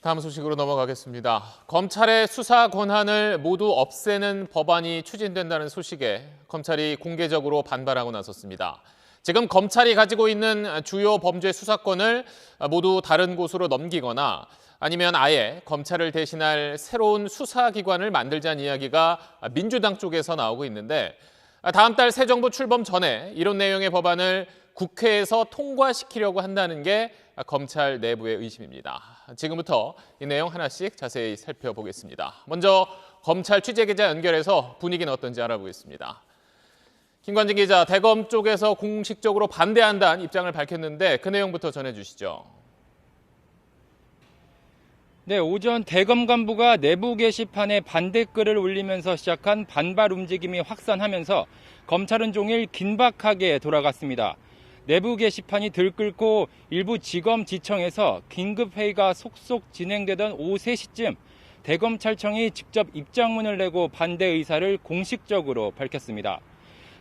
다음 소식으로 넘어가겠습니다. 검찰의 수사 권한을 모두 없애는 법안이 추진된다는 소식에 검찰이 공개적으로 반발하고 나섰습니다. 지금 검찰이 가지고 있는 주요 범죄 수사권을 모두 다른 곳으로 넘기거나 아니면 아예 검찰을 대신할 새로운 수사기관을 만들자는 이야기가 민주당 쪽에서 나오고 있는데 다음 달 새 정부 출범 전에 이런 내용의 법안을 국회에서 통과시키려고 한다는 게 검찰 내부의 의심입니다. 지금부터 이 내용 하나씩 자세히 살펴보겠습니다. 먼저 검찰 취재기자 연결해서 분위기는 어떤지 알아보겠습니다. 김관진 기자, 대검 쪽에서 공식적으로 반대한다는 입장을 밝혔는데 그 내용부터 전해주시죠. 네, 오전 대검 간부가 내부 게시판에 반대글을 올리면서 시작한 반발 움직임이 확산하면서 검찰은 종일 긴박하게 돌아갔습니다. 내부 게시판이 들끓고 일부 지검지청에서 긴급회의가 속속 진행되던 오후 3시쯤 대검찰청이 직접 입장문을 내고 반대 의사를 공식적으로 밝혔습니다.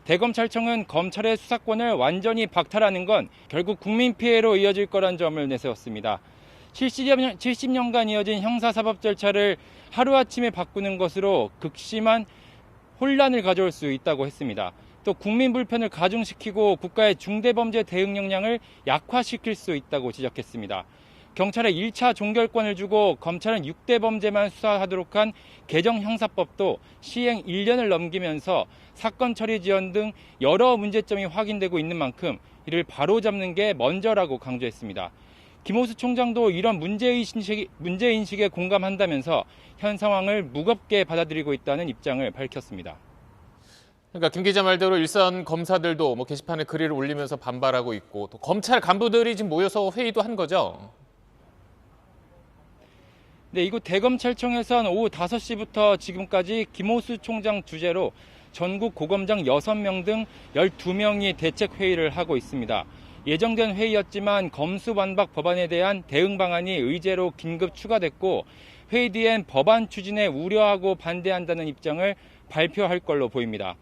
대검찰청은 검찰의 수사권을 완전히 박탈하는 건 결국 국민 피해로 이어질 거란 점을 내세웠습니다. 70년간 이어진 형사사법 절차를 하루아침에 바꾸는 것으로 극심한 혼란을 가져올 수 있다고 했습니다. 또 국민 불편을 가중시키고 국가의 중대범죄 대응 역량을 약화시킬 수 있다고 지적했습니다. 경찰에 1차 종결권을 주고 검찰은 6대 범죄만 수사하도록 한 개정 형사법도 시행 1년을 넘기면서 사건 처리 지연 등 여러 문제점이 확인되고 있는 만큼 이를 바로잡는 게 먼저라고 강조했습니다. 김호수 총장도 이런 문제인식에 공감한다면서 현 상황을 무겁게 받아들이고 있다는 입장을 밝혔습니다. 그러니까 김 기자 말대로 일선 검사들도 게시판에 글을 올리면서 반발하고 있고 또 검찰 간부들이 지금 모여서 회의도 한 거죠? 네, 이곳 대검찰청에선 오후 5시부터 지금까지 김호수 총장 주재로 전국 고검장 6명 등 12명이 대책 회의를 하고 있습니다. 예정된 회의였지만 검수완박 법안에 대한 대응 방안이 의제로 긴급 추가됐고 회의 뒤엔 법안 추진에 우려하고 반대한다는 입장을 발표할 걸로 보입니다.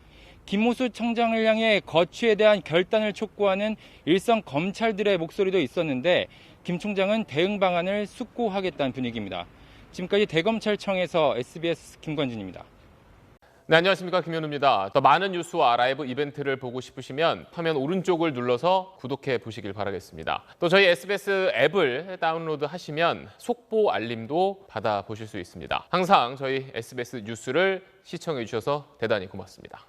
김호수 청장을 향해 거취에 대한 결단을 촉구하는 일선 검찰들의 목소리도 있었는데 김 총장은 대응 방안을 숙고하겠다는 분위기입니다. 지금까지 대검찰청에서 SBS 김관진입니다. 네, 안녕하십니까. 김현우입니다. 더 많은 뉴스와 라이브 이벤트를 보고 싶으시면 화면 오른쪽을 눌러서 구독해 보시길 바라겠습니다. 또 저희 SBS 앱을 다운로드 하시면 속보 알림도 받아보실 수 있습니다. 항상 저희 SBS 뉴스를 시청해 주셔서 대단히 고맙습니다.